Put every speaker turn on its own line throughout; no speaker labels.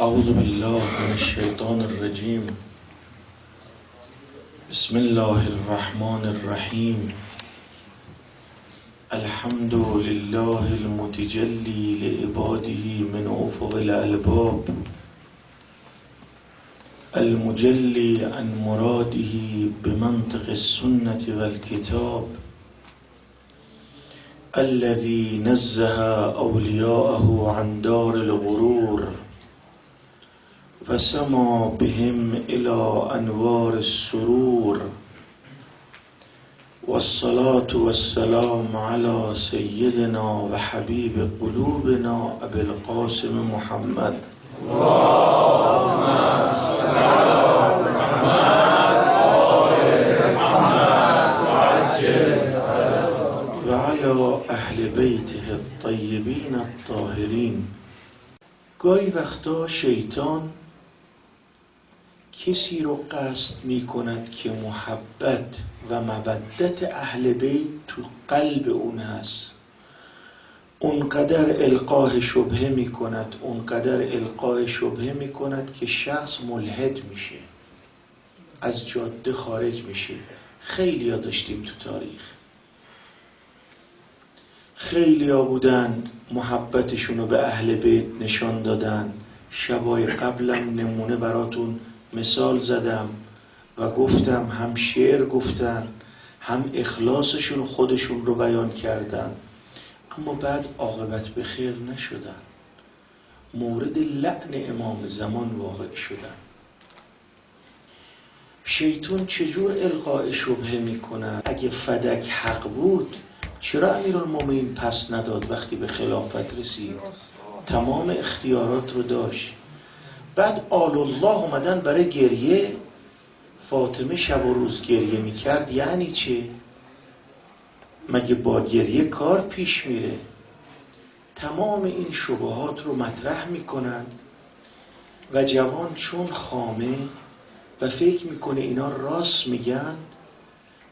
اعوذ بالله من الشیطان الرجیم. بسم الله الرحمن الرحیم. الحمد لله المتجلی لعباده من افق الالباب، المجلی عن مراده بمنطق السنة والكتاب، الذي نزه أولياءه عن دار الغرور وسما بهم إلى أنوار السرور، والصلاة والسلام على سيدنا وحبيب قلوبنا أبي القاسم محمد اللهم صل على محمد وعجل وعلى أهل بيته الطيبين الطاهرين. گاهی وقتا شیطان کسی رو قصد می کند که محبت و مودت اهل بیت تو قلب اون هست، اونقدر القای شبهه می کند، که شخص ملحد میشه، از جاده خارج میشه. خیلی ها داشتیم تو تاریخ، خیلی ها بودن محبتشونو به اهل بیت نشان دادن. شبای قبلم نمونه براتون مثال زدم و گفتم هم شعر گفتن، هم اخلاصشون خودشون رو بیان کردن، اما بعد عاقبت به خیر نشدن، مورد لعن امام زمان واقع شدن. شیطان چجور القاء شبهه میکنه؟ اگه فدک حق بود چرا امیرالمومنین پس نداد؟ وقتی به خلافت رسید تمام اختیارات رو داشت. بعد آل الله اومدن برای گریه، فاطمه شب و روز گریه میکرد. یعنی چه؟ مگه با گریه کار پیش میره؟ تمام این شبهات رو مطرح میکنن و جوان چون خامه و فکر میکنه اینا راست میگن،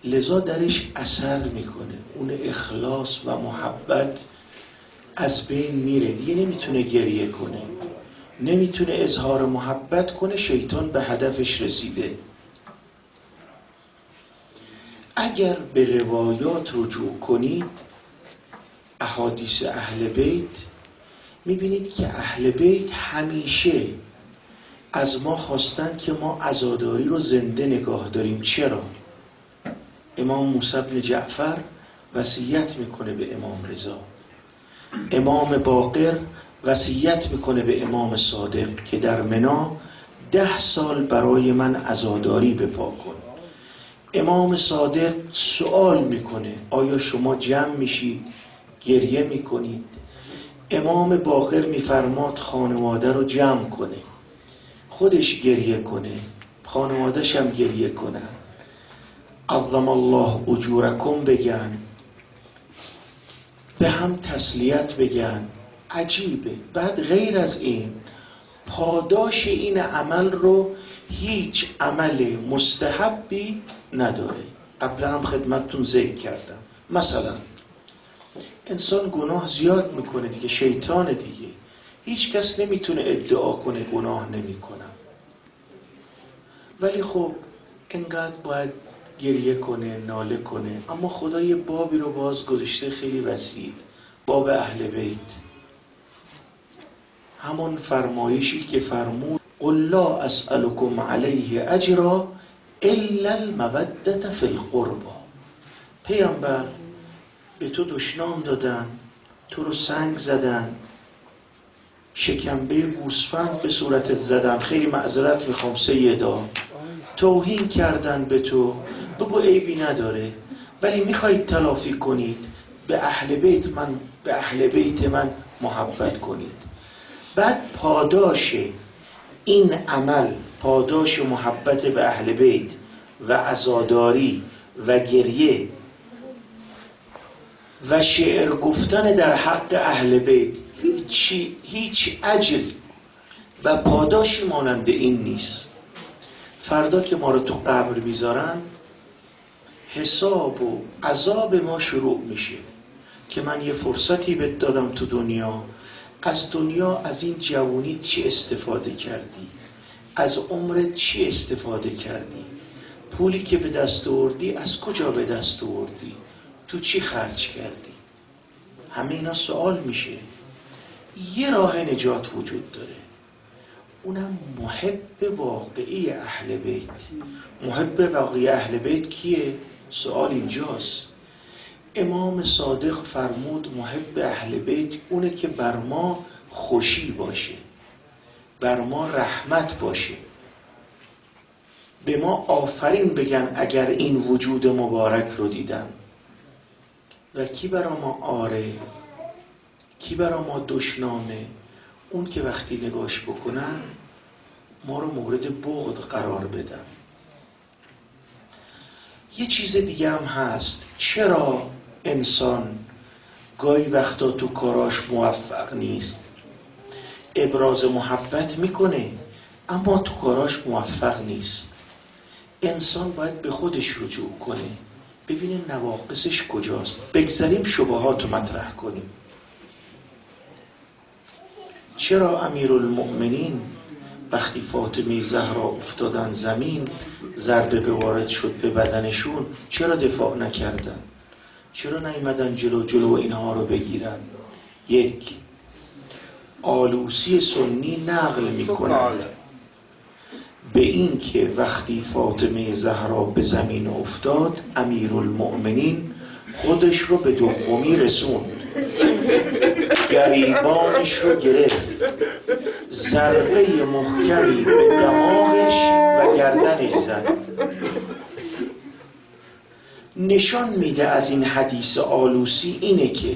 لذا درش اثر میکنه، اون اخلاص و محبت از بین میره، دیگه نمیتونه گریه کنه، نمیتونه اظهار محبت کنه. شیطان به هدفش رسیده. اگر به روایات رجوع کنید، احادیث اهل بیت، میبینید که اهل بیت همیشه از ما خواستن که ما عزاداری رو زنده نگاه داریم. چرا؟ امام موسی بن جعفر وصیت میکنه به امام رضا، امام باقر وصیت میکنه به امام صادق که در منا 10 سال برای من عزاداری بپا کن. امام صادق سوال میکنه آیا شما جمع میشید گریه میکنید؟ امام باقر میفرماد خانواده رو جمع کنه، خودش گریه کنه، خانواده‌ش هم گریه کنه، عظم الله اجورکم بگن، به هم تسلیت بگن. عجیبه. بعد غیر از این پاداش این عمل رو هیچ عمل مستحبی نداره. قبلا هم خدمتتون ذکر کردم. مثلا انسان گناه زیاد میکنه دیگه، شیطان دیگه، هیچ کس نمیتونه ادعا کنه گناه نمیکنم، ولی خب انقدر باید گریه کنه، ناله کنه. اما خدا یه بابی رو باز گذاشته خیلی وسیع، باب اهل بیت. همون فرمایشی که فرمود قل لا اسألكم علیه اجرا الا المودة فی القربى. پیامبر به تو دشنام دادن، تو رو سنگ زدن، شکمبه گوسفند به صورتت زدن، خیلی معذرت میخوام سیدا، توهین کردن به تو، بگو عیبی نداره، ولی میخواید تلافی کنید، به اهل بیت من محبت کنید. بعد پاداش این عمل، پاداش محبت به اهل بیت و عزاداری و گریه و شعر گفتن در حق اهل بیت، هیچ اجر و پاداشی مانند این نیست. فردا که ما رو تو قبر میذارن، حساب و عذاب ما شروع میشه که من یه فرصتی بهت دادم تو دنیا، از دنیا، از این جوانی چی استفاده کردی؟ از عمرت چی استفاده کردی؟ پولی که به دست آوردی از کجا به دست آوردی؟ تو چی خرج کردی؟ همه اینا سوال میشه. یه راه نجات وجود داره، اونم محب واقعی اهل بیت. محب واقعی اهل بیت کیه؟ سوال اینجاست. امام صادق فرمود محب اهل بیت اونه که بر ما خوشی باشه، بر ما رحمت باشه، به ما آفرین بگن اگر این وجود مبارک رو دیدن. و کی برا ما آره؟ کی برا ما دشنامه؟ اون که وقتی نگاش بکنن ما رو مورد بغض قرار بدن. یه چیز دیگه هم هست. چرا انسان گاهی وقتا تو کاراش موفق نیست؟ ابراز محبت میکنه اما تو کاراش موفق نیست. انسان باید به خودش رجوع کنه، ببینه نواقصش کجاست. بگذاریم شبهات رو مطرح کنیم. چرا امیرالمؤمنین وقتی فاطمه زهرا افتادن زمین، ضربه به وارد شد به بدنشون، چرا دفاع نکردن؟ چرا نیومدن جلو اینها رو بگیرن؟ یک، آلوسی سنی نقل میکنند به این که وقتی فاطمه زهرا به زمین افتاد، امیرالمؤمنین خودش رو به دومی رسوند، گریبانش رو گرفت، ضربه محکمی به دماغش و گردنش زد. نشان میده از این حدیث آلوسی اینه که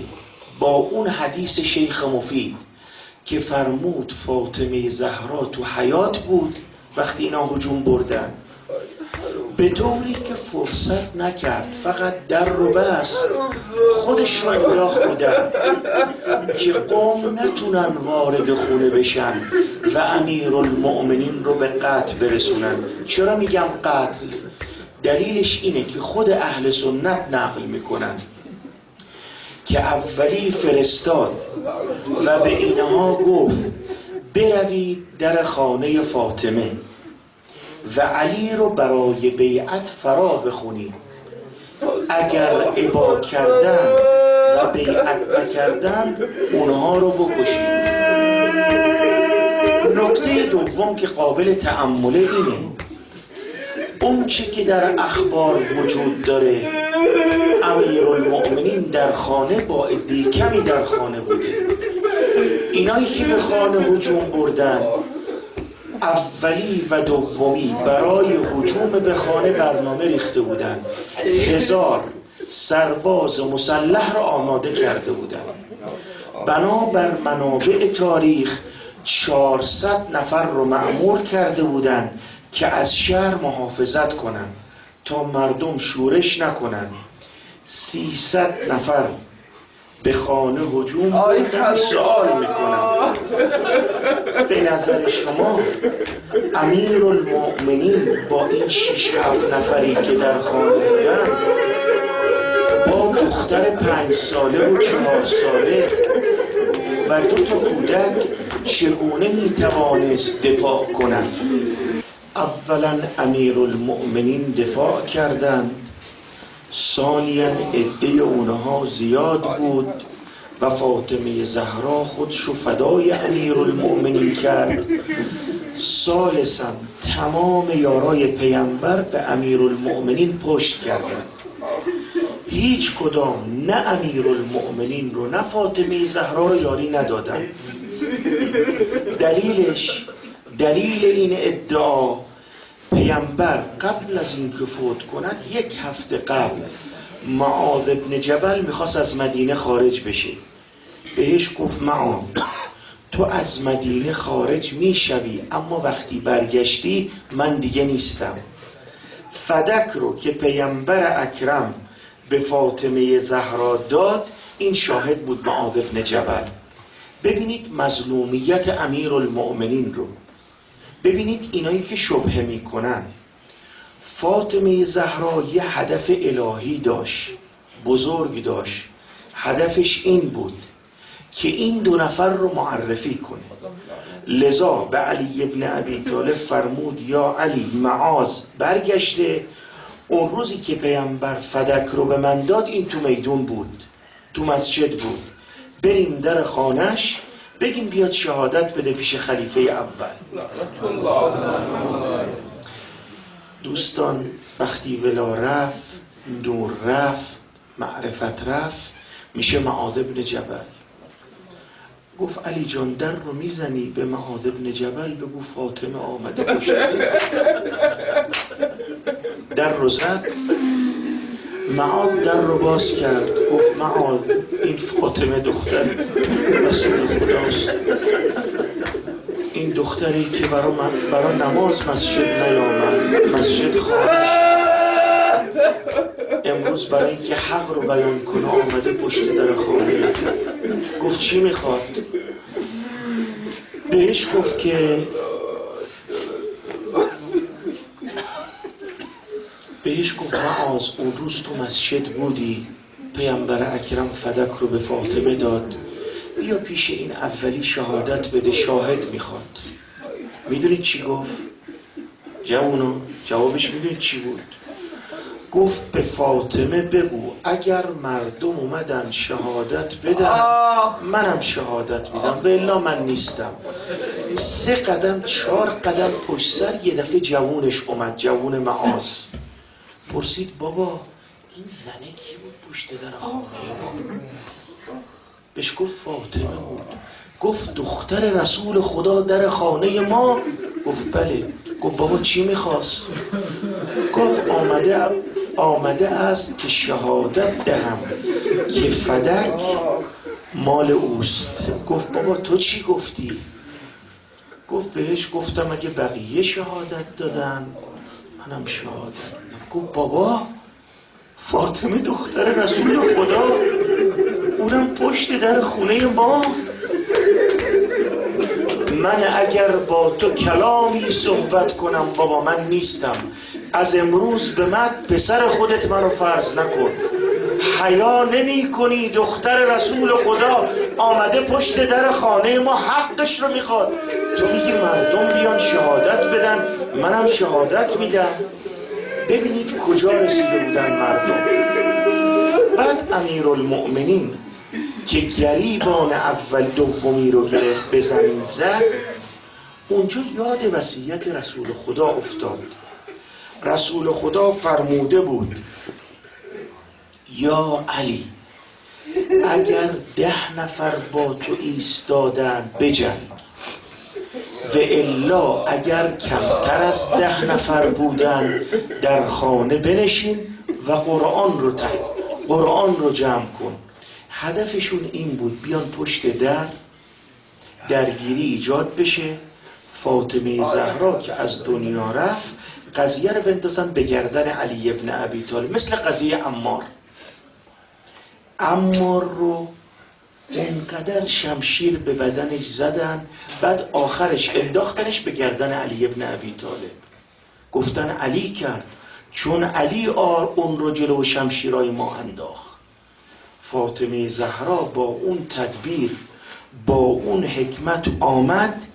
با اون حدیث شیخ مفید که فرمود فاطمه زهرا تو حیات بود وقتی اینا هجوم بردن، به طوری که فرصت نکرد، فقط در رو بست، خودش رو انداخت بودن که قوم نتونن وارد خونه بشن و امیرالمؤمنین رو به قتل برسونن. چرا میگم قتل؟ دلیلش اینه که خود اهل سنت نقل میکنن که اولی فرستاد و به اینها گفت بروید در خانه فاطمه و علی رو برای بیعت فرا بخونید، اگر ابا کردن و بیعت نکردن اونها رو بکشید. نکته دوم که قابل تأمله اینه، اون چی که در اخبار وجود داره، امیرالمؤمنین در خانه با عده کمی در خانه بوده. اینایی که به خانه هجوم بردن، اولی و دومی برای هجوم به خانه برنامه ریخته بودن، 1000 سرباز مسلح را آماده کرده بودن. بنابر منابع تاریخ 400 نفر رو مأمور کرده بودن که از شهر محافظت کنن تا مردم شورش نکنن. 300 نفر به خانه هجوم بردن. سوال میکنم به نظر شما امیرالمؤمنین با این 6-7 نفری که در خانه بودن، با دختر 5 ساله و 4 ساله و 2 تا کودک چگونه میتوانست دفاع کنند؟ اولا امیرالمؤمنین دفاع کردند، ثانیاً عده اونها زیاد بود و فاطمه زهرا خودشو فدای امیرالمؤمنین کرد، ثالثاً تمام یارای پیامبر به امیرالمؤمنین پشت کردند. هیچ کدام نه امیرالمؤمنین رو نه فاطمه زهرا رو یاری ندادن. دلیل این ادعا، پیامبر قبل از این که فوت کند 1 هفته قبل معاذ ابن جبل میخواست از مدینه خارج بشه. بهش گفت معاذ تو از مدینه خارج میشوی اما وقتی برگشتی من دیگه نیستم. فدک رو که پیامبر اکرم به فاطمه زهرا داد، این شاهد بود معاذ ابن جبل. ببینید مظلومیت امیرالمؤمنین رو، ببینید اینایی که شبهه میکنن. فاطمه زهرا یه هدف الهی داشت، بزرگ داشت. هدفش این بود که این دو نفر رو معرفی کنه. لذا به علی ابن ابی طالب فرمود یا علی معاذ برگشته، اون روزی که پیامبر فدک رو به من داد این تو میدون بود، تو مسجد بود، بریم در خانش بگیم بیاد شهادت بده پیش خلیفه اول. دوستان وقتی ولا رفت، نور رفت، معرفت رفت، میشه معاذ بن جبل. گفت علی جان در رو میزنی به معاذ بن جبل بگو فاطمه آمده پشت در رو زد. معاذ در رو باز کرد، گفت معاذ این فاطمه دختر رسول خداست، این دختری که برای نماز مسجد نیامد، مسجد خانش، امروز برای اینکه حق رو بیان کنه آمده پشت در خانه. گفت چی میخواد؟ بهش گفت که معاذ اون روز تو مسجد بودی، پیامبر اکرم فدک رو به فاطمه داد، بیا پیش این اولی شهادت بده، شاهد میخواد. میدونید چی گفت؟ جوابش میدونید چی بود؟ گفت به فاطمه بگو اگر مردم اومدن شهادت بدن منم شهادت میدم و الا من نیستم. 3 قدم 4 قدم پشت سر یه دفعه جوونش اومد، جوون معاذ. پرسید بابا این زنه کی بود پشت در خانه ما؟ بهش گفت فاطمه بود. گفت دختر رسول خدا در خانه ما؟ گفت بله. گفت بابا چی میخواست؟ گفت آمده است که شهادت دهم که فدک مال اوست. گفت بابا تو چی گفتی؟ گفت بهش گفتم اگه بقیه شهادت دادن منم شهادت دادم. گفت بابا فاطمه دختر رسول خدا اونم پشت در خونه ما؟ من اگر با تو کلامی صحبت کنم بابا من نیستم، از امروز به بعد پسر خودت منو فرض نکن. حیا نمی کنی؟ دختر رسول خدا آمده پشت در خانه ما حقش رو میخواد، تو میگی مردم بیان شهادت بدن منم شهادت میدم. ببینید کجا رسیده بودن مردم. بعد امیرالمؤمنین که گریبان اول دومی رو گرفت به زمین زد، اونجا یاد وصیت رسول خدا افتاد. رسول خدا فرموده بود یا علی اگر 10 نفر با تو ایستادن بجنگ و الا اگر کمتر از 10 نفر بودن در خانه بنشین و قرآن رو جمع کن. هدفشون این بود بیان پشت درگیری ایجاد بشه، فاطمه زهرا که از دنیا رفت قضیه رو بندازن به گردن علی ابن ابی طالب، مثل قضیه عمار رو اینقدر شمشیر به بدنش زدن، بعد آخرش انداختنش به گردن علی ابن ابی طالب. گفتن علی کرد چون علی اون رو جلو شمشیرای ما انداخت. فاطمه زهرا با اون تدبیر با اون حکمت آمد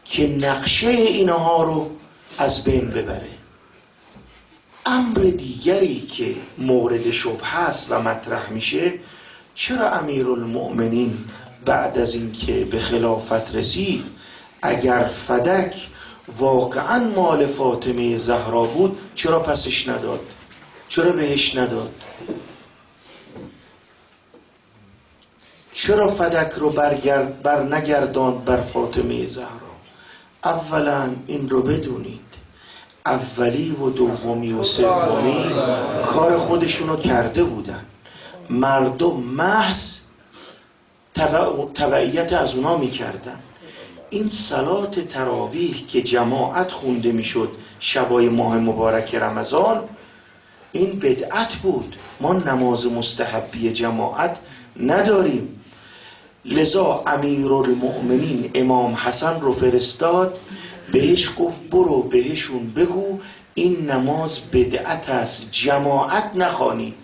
که نقشه اینها رو از بین ببره. امر دیگری که مورد شبهه است و مطرح میشه، چرا امیرالمؤمنین بعد از اینکه به خلافت رسید اگر فدک واقعا مال فاطمه زهرا بود چرا پسش نداد؟ چرا بهش نداد؟ چرا فدک رو بر نگرداند بر فاطمه زهرا؟ اولا این رو بدونید اولی و دومی و سومی کار خودشونو کرده بودن، مردم محض تبعیت از اونا میکردن. این صلات تراویح که جماعت خونده میشد شبای ماه مبارک رمضان، این بدعت بود. ما نماز مستحبی جماعت نداریم. لذا امیرالمؤمنین امام حسن رو فرستاد، بهش گفت برو بهشون بگو این نماز بدعت است، جماعت نخوانید.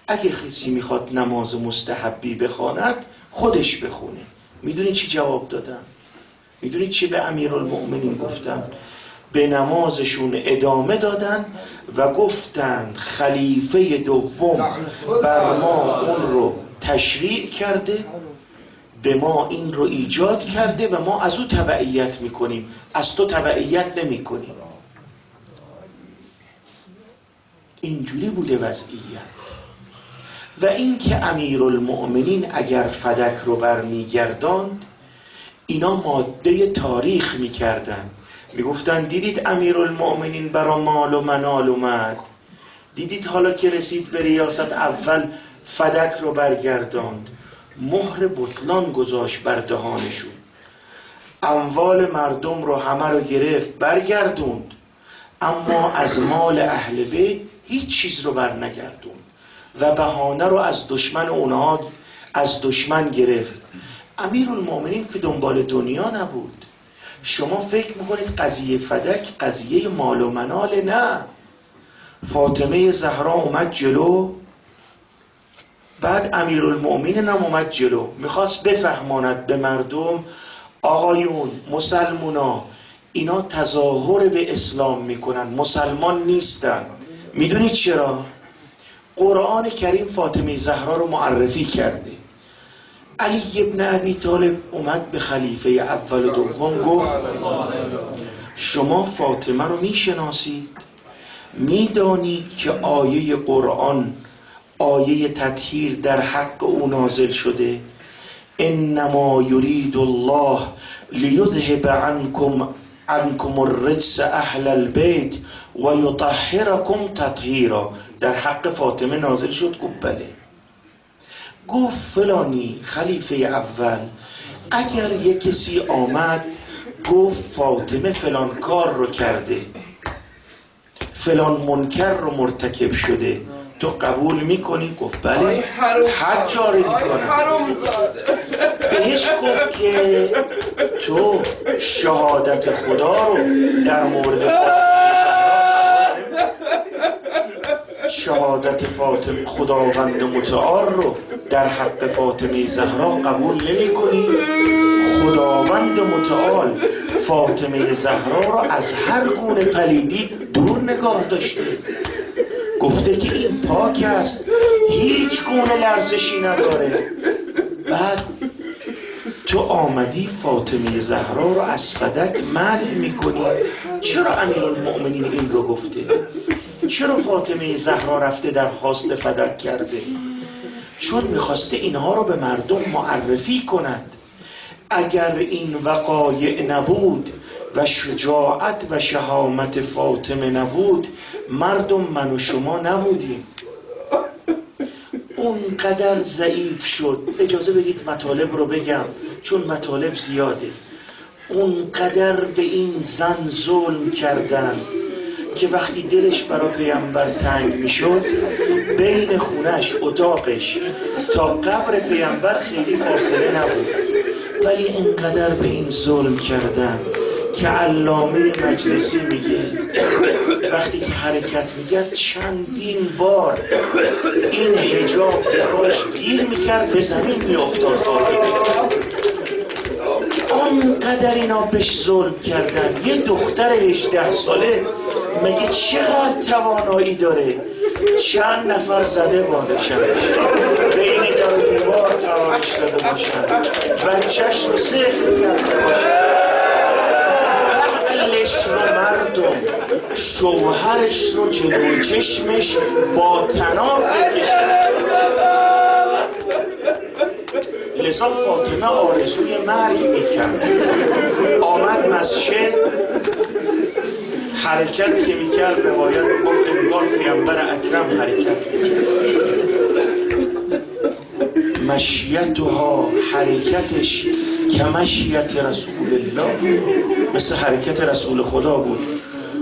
اگه کسی میخواد نماز مستحبی بخواند خودش بخونه، میدونی چی جواب دادن؟ میدونی چی به امیرالمؤمنین گفتن؟ به نمازشون ادامه دادن و گفتن خلیفه دوم بر ما اون رو تشریع کرده، به ما این رو ایجاد کرده و ما از او تبعیت میکنیم، از تو تبعیت نمیکنیم. اینجوری بوده وضعیت. و این که امیرالمؤمنین اگر فدک رو برمیگرداند، اینا ماده تاریخ میکردن، میگفتن دیدید امیرالمؤمنین برا مال و منال اومد، دیدید حالا که رسید به ریاست اول فدک رو برگرداند، مهر بطلان گذاشت بر دهانشون، اموال مردم رو همه رو گرفت برگردوند، اما از مال اهل بیت هیچ چیز رو برنگردوند و بهانه رو از دشمن اونها از دشمن گرفت. امیرالمؤمنین که دنبال دنیا نبود. شما فکر میکنید قضیه فدک قضیه مال و منال؟ نه. فاطمه زهرا اومد جلو، بعد امیرالمؤمنین هم اومد جلو، میخواست بفهماند به مردم آقایون مسلمونا اینا تظاهر به اسلام میکنن، مسلمان نیستن. میدونید چرا؟ قرآن کریم فاطمه زهرا رو معرفی کرده. علی ابن ابی طالب اومد به خلیفه اول و دوم گفت شما فاطمه رو میشناسید؟ میدانید که آیه قرآن، آیه تطهیر در حق او نازل شده؟ انما یرید الله لیذهب عنکم الرجس اهل البیت و یطهرکم تطهیرا. در حق فاطمه نازل شد؟ گفت بله. گفت فلانی خلیفه اول اگر یک کسی آمد گفت فاطمه فلان کار رو کرده، فلان منکر رو مرتکب شده، تو قبول میکنی؟ گفت بله. حد جاری میکنم. بهش گفت که تو شهادت خدا رو در مورد شهادت فاطمه خداوند متعال رو در حق فاطمه زهرا قبول نمی کنی؟ خداوند متعال فاطمه زهرا را از هر گونه پلیدی دور نگاه داشته، گفته که این پاک است، هیچ گونه لرزشی نداره. بعد تو آمدی فاطمه زهرا رو از فدک منع میکنی. چرا امیرالمؤمنین این رو گفته؟ چرا فاطمه زهرا رفته درخواست فدک کرده؟ چون میخواسته اینها رو به مردم معرفی کند. اگر این وقایع نبود و شجاعت و شهامت فاطمه نبود، مردم من و شما نبودیم. اونقدر ضعیف شد. اجازه بدید مطالب رو بگم چون مطالب زیاده. اونقدر به این زن ظلم کردن که وقتی دلش برای پیامبر تنگ میشد، بین خونش اتاقش تا قبر پیامبر خیلی فاصله نبود، ولی اینقدر به این ظلم کردن که علامه مجلسی میگه وقتی که حرکت میکرد چندین بار این حجاب براش گیر میکرد، به زمین میافتاد. آنقدر اینا بهش ظلم کردن. یه دختر 18 ساله مگه چقدر توانایی داره؟ چند نفر زده بالشن، بین در و دیوار قرارش داده باشن، بچهش رو سخت کرده باشن، بغلش رو مردم شوهرش رو جلوی چشمش با طناب بکشن. لذا فاطمه آرزوی مرگ میکرد. آمد مسجد، حرکت که میکرد روایت گفت انگار پیامبر اکرم حرکت میکرد. مشیتها، حرکتش که مشیت رسول الله، مثل حرکت رسول خدا بود.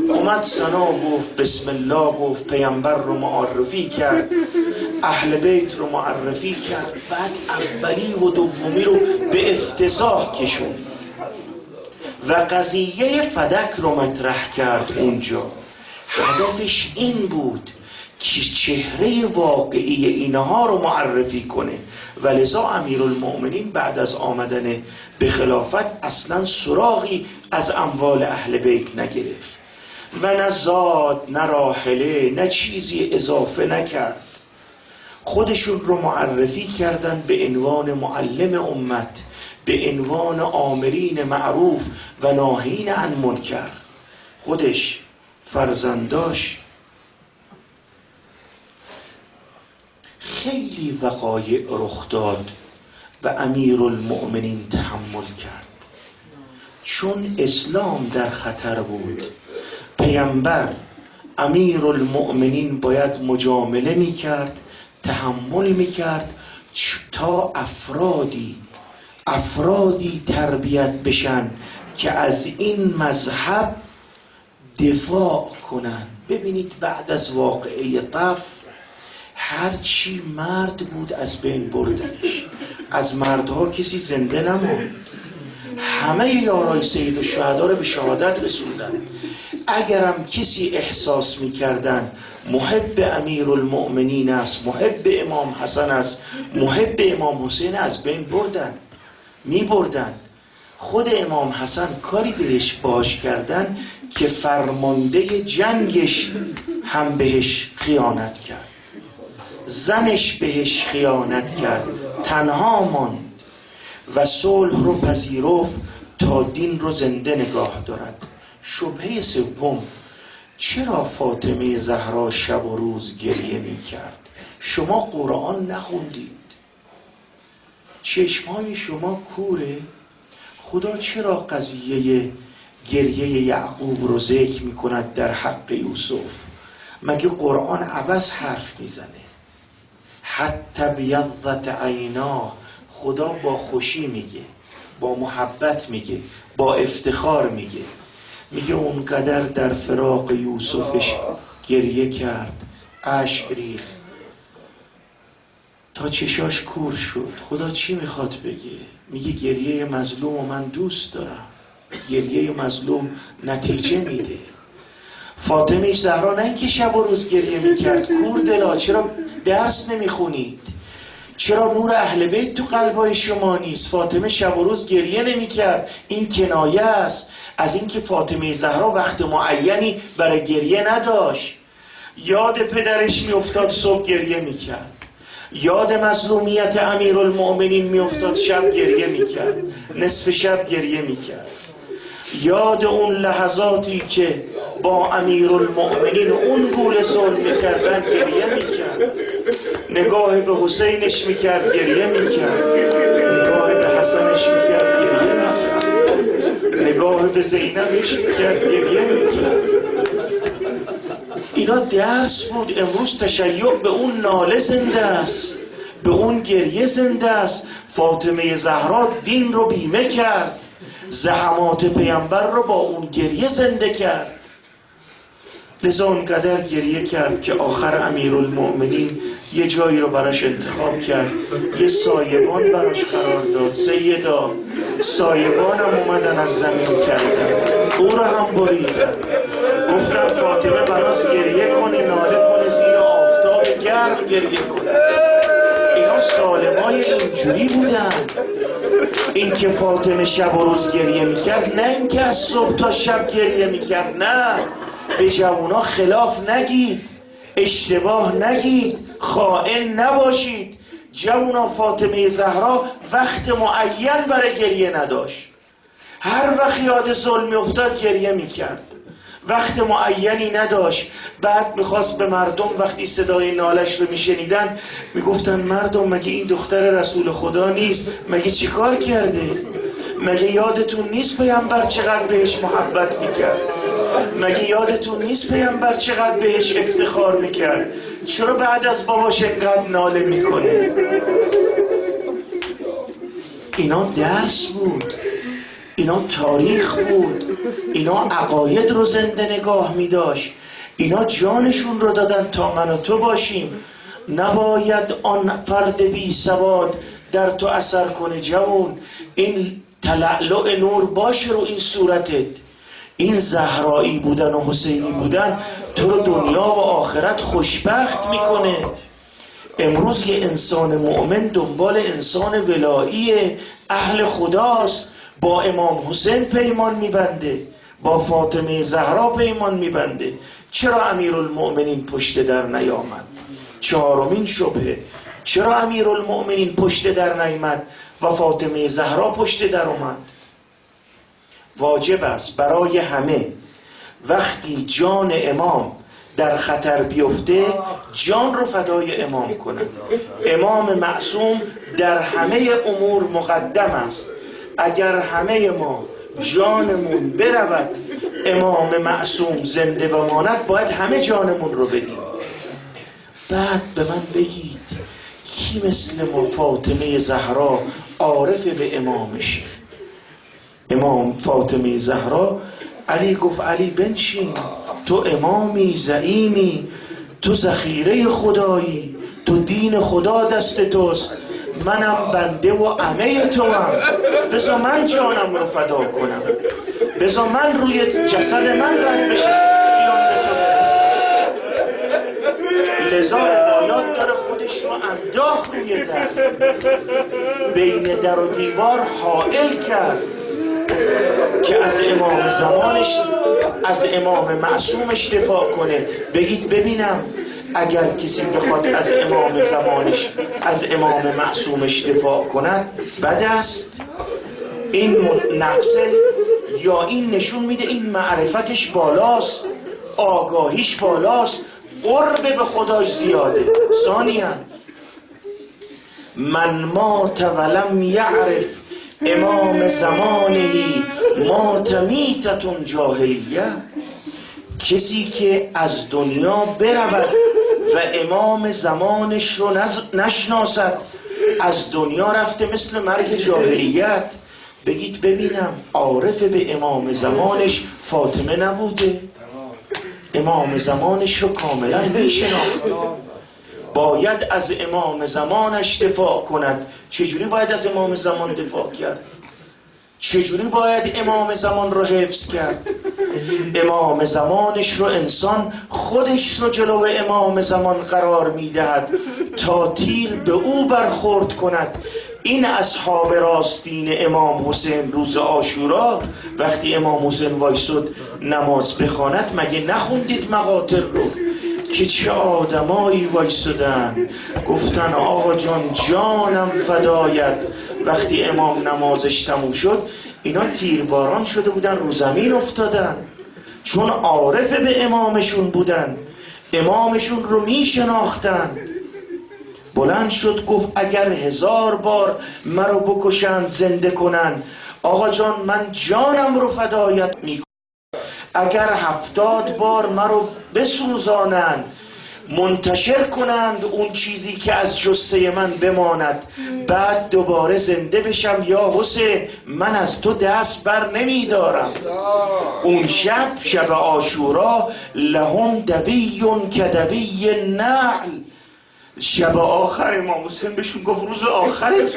اومد ثنا گفت، بسم الله گفت، پیامبر رو معرفی کرد، اهل بیت رو معرفی کرد، بعد اولی و دومی رو به افتضاح کشوند و قضیه فدک رو مطرح کرد. اونجا هدفش این بود که چهره واقعی اینها رو معرفی کنه و لذا امیرالمؤمنین بعد از آمدن به خلافت اصلا سراغی از اموال اهل بیت نگرفت و نه زاد نه راحله نه چیزی اضافه نکرد. خودشون رو معرفی کردن به عنوان معلم امت، به عنوان آمرین معروف و ناهین عن منکر. خودش، فرزنداش، خیلی وقایع رخ داد و امیرالمؤمنین تحمل کرد. چون اسلام در خطر بود، پیامبر امیرالمؤمنین باید مجامله میکرد، تحمل میکرد تا افرادی تربیت بشن که از این مذهب دفاع کنن. ببینید بعد از واقعه طف هرچی مرد بود از بین بردنش، از مردها کسی زنده نموند، همه یارای سید الشهدا رو به شهادت رسوندن. اگرم کسی احساس میکردن محب امیرالمؤمنین است، محب امام حسن است، محب امام حسین، از بین بردن، میبردن. خود امام حسن کاری بهش باش کردن که فرمانده جنگش هم بهش خیانت کرد، زنش بهش خیانت کرد، تنها ماند و صلح رو پذیرفت تا دین رو زنده نگاه دارد. شبهه سوم، چرا فاطمه زهرا شب و روز گریه می کرد؟ شما قرآن نخوندید، چشمای شما کوره؟ خدا چرا قضیه گریه یعقوب رو ذکر می کند در حق یوسف؟ مگه قرآن عبث حرف میزنه؟ حتی بیضت عیناه، خدا با خوشی میگه، با محبت میگه، با افتخار میگه. میگه اونقدر در فراق یوسفش گریه کرد، اشک ریخت تا چشاش کور شد. خدا چی میخواد بگه؟ میگه گریه مظلوم و من دوست دارم. گریه مظلوم نتیجه میده. فاطمه زهرا نه اینکه شب و روز گریه میکرد، کور دلا چرا درس نمیخونید؟ چرا نور اهل بیت تو قلبای شما نیست؟ فاطمه شب و روز گریه نمیکرد. این کنایه است از اینکه فاطمه زهرا وقت معینی برای گریه نداشت. یاد پدرش میافتاد صبح گریه میکرد، یاد مظلومیت امیرالمؤمنین میافتاد شب گریه میکرد، نصف شب گریه میکرد. یاد اون لحظاتی که با امیرالمؤمنین اون گول ظلم میکردن گریه میکرد. نگاه به حسینش میکرد گریه میکرد، نگاه به حسنش میکرد گریه میکرد، نگاه به زینبش میکرد گریه میکرد. اینا درس بود. امروز تشیع به اون ناله زنده است، به اون گریه زنده است. فاطمه زهرا دین رو بیمه کرد، زحمات پیامبر رو با اون گریه زنده کرد. لذا اونقدر گریه کرد که آخر امیرالمؤمنین یه جایی رو براش انتخاب کرد، یه سایبان براش قرار داد. سیدا، سایبانم اومدن از زمین کردن، او رو هم بریدن، گفتن فاطمه براش گریه کنه، ناله کنه، زیر آفتاب گرم گریه کنه. اینا سالمای اینجوری بودن. این که فاطمه شب و روز گریه میکرد، نه اینکه از صبح تا شب گریه میکرد، نه. به جوونا خلاف نگید، اشتباه نگید، خائن نباشید. جوونا فاطمه زهرا وقت معین برای گریه نداشت. هر وقت یاد ظلم افتاد گریه میکرد، وقت معینی نداشت. بعد میخواست به مردم وقتی صدای نالش رو میشنیدن میگفتن مردم مگه این دختر رسول خدا نیست؟ مگه چیکار کرده؟ مگه یادتون نیست پیامبر چقدر بهش محبت میکرد؟ مگه یادتون نیست پیامبر چقدر بهش افتخار میکرد؟ چرا بعد از باباش انقدر ناله میکنه؟ اینا درس بود، اینا تاریخ بود، اینا عقاید رو زنده نگاه می داشت. اینا جانشون رو دادن تا من و تو باشیم. نباید آن فرد بی سواد در تو اثر کنه جوان. این تلألؤ نور باشه رو این صورتت. این زهرایی بودن و حسینی بودن تو رو دنیا و آخرت خوشبخت میکنه. امروز یه انسان مؤمن دنبال انسان ولایی اهل خداست، با امام حسین پیمان میبنده، با فاطمه زهرا پیمان میبنده. چرا امیرالمؤمنین پشت در نیامد؟ چهارمین شبهه، چرا امیرالمؤمنین پشت در نیامد و فاطمه زهرا پشت در اومد؟ واجب است برای همه وقتی جان امام در خطر بیفته جان رو فدای امام کنند. امام معصوم در همه امور مقدم است. اگر همه ما جانمون برود امام معصوم زنده بماند، باید همه جانمون رو بدیم. بعد به من بگید کی مثل ما فاطمه زهرا عارف به امامش؟ امام فاطمه زهرا، علی گفت علی بنشین، تو امامی، زعیمی، تو ذخیره خدایی، تو دین خدا دست توست، منم بنده و عمه تو هم، بذار من جانم رو فدا کنم، بذار من روی جسد من رد بشه بیان به تو برسم. لذا روایات داره خودش رو انداخت روی در، بین در و دیوار حائل کرد که از امام زمانش، از امام معصومش دفاع کنه. بگید ببینم اگر کسی بخواد از امام زمانش، از امام معصومش دفاع کند بد است؟ این نقصه یا این نشون میده این معرفتش بالاست، آگاهیش بالاست، قرب به خدای زیاده. ثانیاً من مات ولم یعرف امام زمانهی مات میتتون جاهلیه، کسی که از دنیا برود و امام زمانش رو نشناسد از دنیا رفته مثل مرگ جاهلیت. بگید ببینم عارف به امام زمانش فاطمه نبوده؟ امام زمانش رو کاملا میشناخت، باید از امام زمانش دفاع کند. چجوری باید از امام زمان دفاع کرد؟ چجوری باید امام زمان رو حفظ کرد؟ امام زمانش رو انسان خودش رو جلو امام زمان قرار میدهد تا تیر به او برخورد کند. این اصحاب راستین امام حسین روز عاشورا وقتی امام حسین وایسد نماز بخواند، مگه نخوندید مقاتل رو که چه آدمایی وایسدن گفتن آقا جان جانم فدایت. وقتی امام نمازش تموم شد اینا تیرباران شده بودن، رو زمین افتادن، چون عارف به امامشون بودن، امامشون رو می شناختن. بلند شد گفت اگر 1000 بار مرا بکشند زنده کنن، آقا جان من جانم رو فدایت می کنم. اگر 70 بار مرا بسوزانند، منتشر کنند اون چیزی که از جثه من بماند، بعد دوباره زنده بشم، یا حسین من از تو دست بر نمی دارم. اون شب عاشورا لهم دویون کدوی نعل، شب آخر امام حسین بهشون گفت روز آخرت.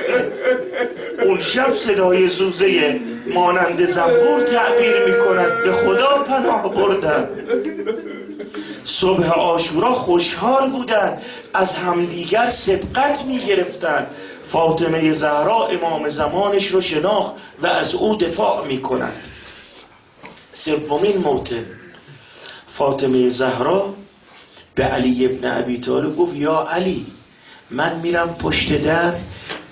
اون شب صدای زوزه مانند زنبور تعبیر میکند به خدا پناه بردن. صبح عاشورا خوشحال بودن، از همدیگر سبقت میگرفتن. فاطمه زهرا امام زمانش رو شناخت و از او دفاع میکند. سومین موطن، فاطمه زهرا به علی ابن ابی طالب گفت یا علی من میرم پشت در،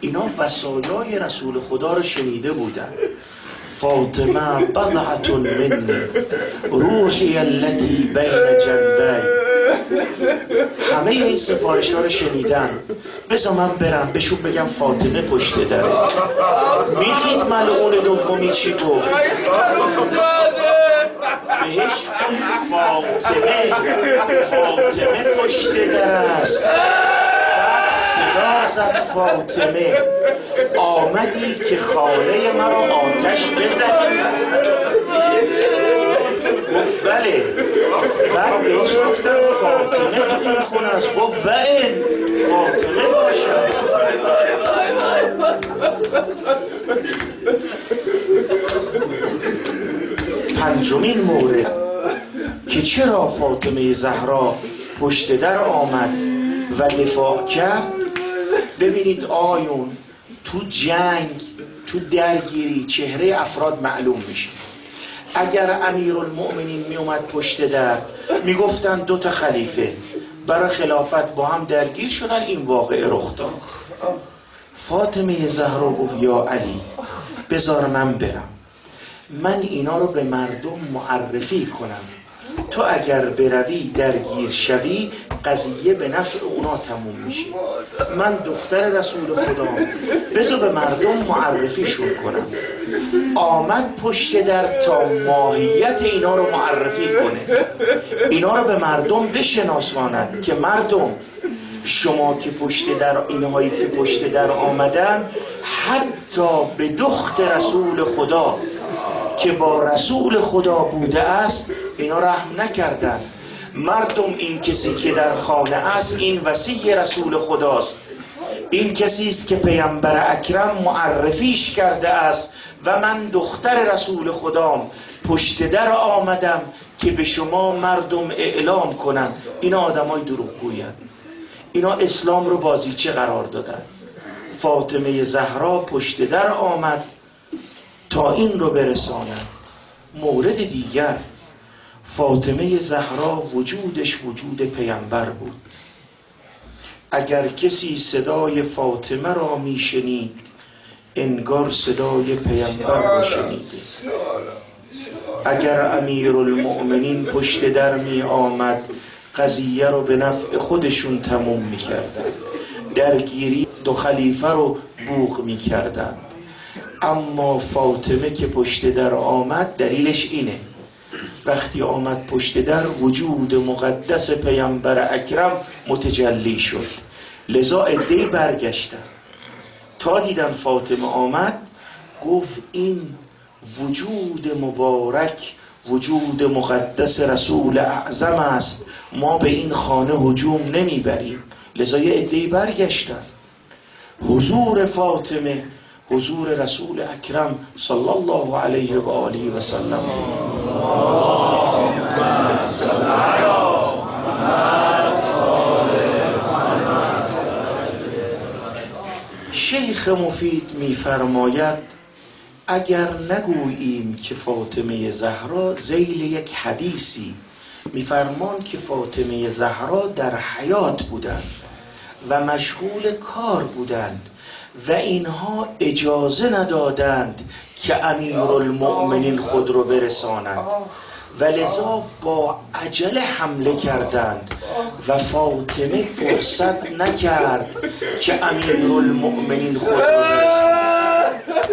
اینا وصایای رسول خدا رو شنیده بودن. فاطمه بضعة منی روحی التي بین جنبی، همه این سفارش ها رو شنیدن، بذار من برم بهشون بگم فاطمه پشت دره. میدید ملعون دومی چی گفت؟ بهش فاطمه پشت در است. بعد صدا زد فاطمه آمدی که خانه مرا آتش بزنی؟ گفت بله. بعد بهش گفتم فاطمه تو این خونه است؟ گفت بله فاطمه باشد. پنجمین مورد که چرا فاطمه زهرا پشت در آمد و دفاع کرد. ببینید آیون تو جنگ، تو درگیری چهره افراد معلوم میشه. اگر امیرالمؤمنین میومد پشت در، میگفتن دو تا خلیفه برای خلافت با هم درگیر شدن، این واقعه رخ داد. فاطمه زهرا گفت یا علی بذار من برم، من اینا رو به مردم معرفی کنم، تو اگر بروی درگیر شوی قضیه به نفع اونا تموم میشه. من دختر رسول خدا، بذار به مردم معرفیشون کنم. آمد پشت در تا ماهیت اینا رو معرفی کنه، اینا رو به مردم بشناساند که مردم شما که پشت در، اینهایی که پشت در آمدن حتی به دخت رسول خدا که با رسول خدا بوده است اینا رحم نکردن. مردم این کسی که در خانه است این وصی رسول خداست، این کسی است که پیامبر اکرم معرفیش کرده است و من دختر رسول خدام پشت در آمدم که به شما مردم اعلام کنم. اینا آدمای دروغگویند، اینا اسلام رو بازیچه قرار دادن. فاطمه زهرا پشت در آمد تا این رو برساند. مورد دیگر، فاطمه زهرا وجودش وجود پیامبر بود. اگر کسی صدای فاطمه را میشنید انگار صدای پیامبر را شنیده. اگر امیرالمؤمنین پشت در می آمد قضیه رو به نفع خودشون تموم می کردن، درگیری دو خلیفه رو بوق می کردن. اما فاطمه که پشت در آمد دلیلش اینه، وقتی آمد پشت در وجود مقدس پیامبر اکرم متجلی شد. لذا عده‌ای برگشتن تا دیدن فاطمه آمد، گفت این وجود مبارک وجود مقدس رسول اعظم است، ما به این خانه هجوم نمیبریم. لذا یه عده‌ای برگشتن. حضور فاطمه حضور رسول اکرم صلی الله علیه و آله و سلم. شیخ مفید میفرماید اگر نگوییم که فاطمه زهرا ذیل یک حدیثی، میفرمان که فاطمه زهرا در حیات بودند و مشغول کار بودند و اینها اجازه ندادند که امیرالمؤمنین خود رو برساند و لذا با عجله حمله کردند و فاطمه فرصت نکرد که امیرالمؤمنین خود رو برساند.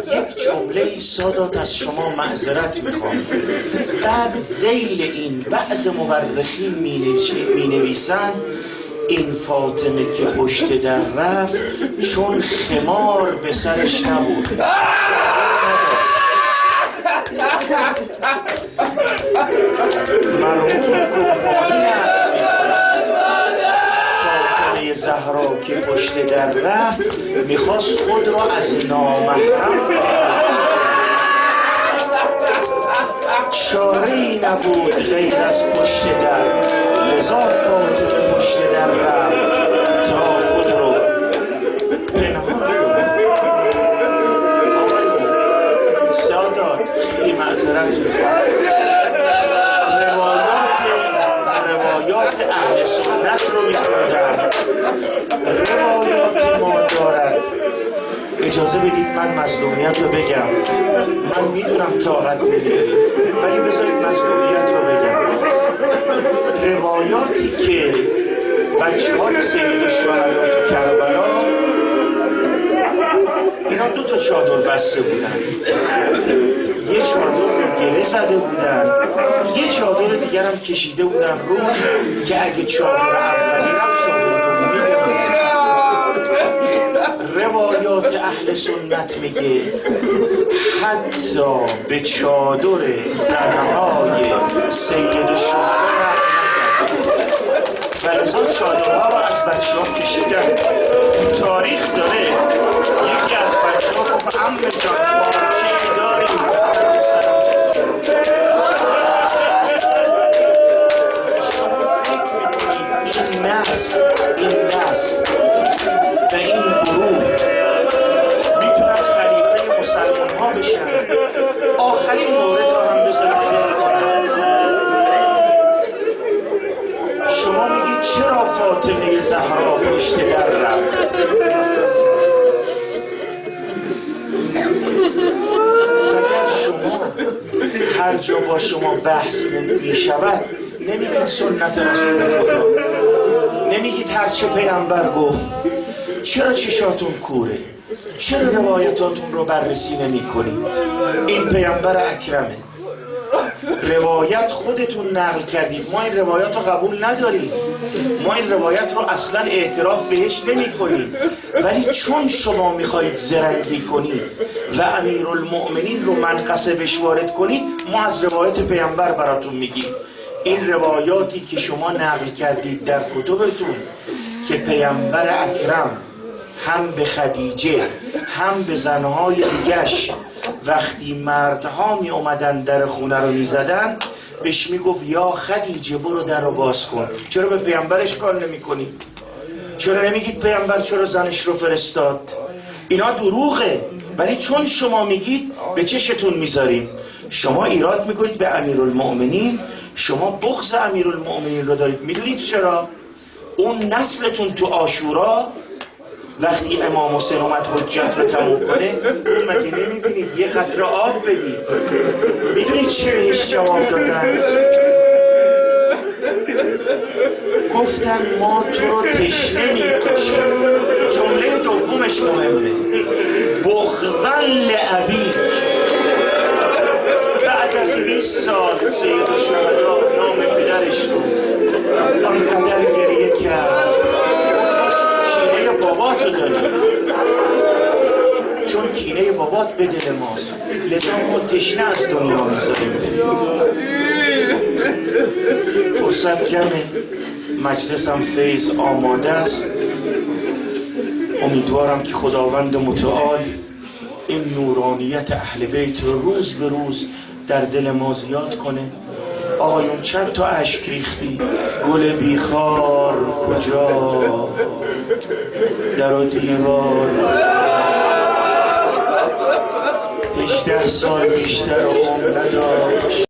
یک جمله سادات از شما معذرت میخوام. بعد ذیل این بعض مورخین می نویسند این فاطمه که پشت در رفت چون خمار به سرش نبود، مرحوم گفت فاطمه زهرا که پشت در رفت میخواست خود را از نامحرم چاره‌ای نبود غیر از پشت در. لذا فاطمه پشت در رفت تا خود رو پنهان کنه. سادات خیلی معذرت میخوام، روایات اهل سنت رو میخوندم، روایات ما دارد. اجازه بدید من مظلومیت رو بگم، من میدونم طاقت نمیداریم ولی بذارید مظلومیت رو بگم. روایاتی که بچه‌های سید الشهدا تو کربلا اینا دو تا چادر بسته بودن، یه چادر رو گره زده بودن، یه چادر دیگر هم کشیده بودن روش که اگه چادر اولی رفت چادر دومی بمونه. روایات اهل سنت میگه حتی به چادر زنهای سید الشهدا و لذا چادرها رو از بچه ها کشیدن. تاریخ داره یکی از بچه ها گفت عمه جان پارچه‌ای داریم؟ شما فکر میکنید این نسل هر جا با شما بحث می شود نمیگید سنت رسول خدا، نمیگید هرچه پیامبر گفت. چرا چشاتون کوره؟ چرا روایتاتون رو بررسی نمی کنید؟ این پیامبر اکرمه، روایت خودتون نقل کردید، ما این روایات رو قبول نداریم، ما این روایت رو اصلا اعتراف بهش نمی کنیم. ولی چون شما میخواهید زرنگی کنید و امیرالمؤمنین رو منقصه بش وارد کنید، ما از روایت پیامبر براتون میگیم. این روایاتی که شما نقل کردید در کتبتون که پیامبر اکرم هم به خدیجه هم به زنهای دیگش وقتی مردها می اومدن در خونه رو می زدن بهش می گفت یا خدیجه برو در رو باز کن. چرا به پیامبرش کار نمی کنی؟ چرا نمیگید پیامبر چرا زنش رو فرستاد؟ اینا دروغه، ولی چون شما میگید به چشتون میذاریم. شما ایراد میکنید به امیرالمؤمنین، شما بغض امیرالمؤمنین رو دارید. میدونید چرا؟ اون نسلتون تو عاشورا وقتی امام حسین اومد حجت رو تموم کنه، اون مگه نمیبینید یه قطره آب بدید؟ میدونید چی بهش جواب دادن؟ گفتن ما تو رو تشنه میکشیم. جمله دومش مهمه، بغضاً لابیک. بعد از 20 سال سید الشهدا نام پدرش رو آنقدر گریه کرد. کینه باباتو داری، چون کینه بابات به دل ماست، لذا ما تشنه از دنیا میذاریم بریم. فرصت کمه، مجلسم فیض آماده است. امیدوارم که خداوند متعال این نورانیت اهل بیت رو روز به روز در دل ما زیاد کنه. آقایون چند تا اشک ریختی؟ گل بیخار کجا؟ در و دیوار 18 سال بیشتر عمر نداشت.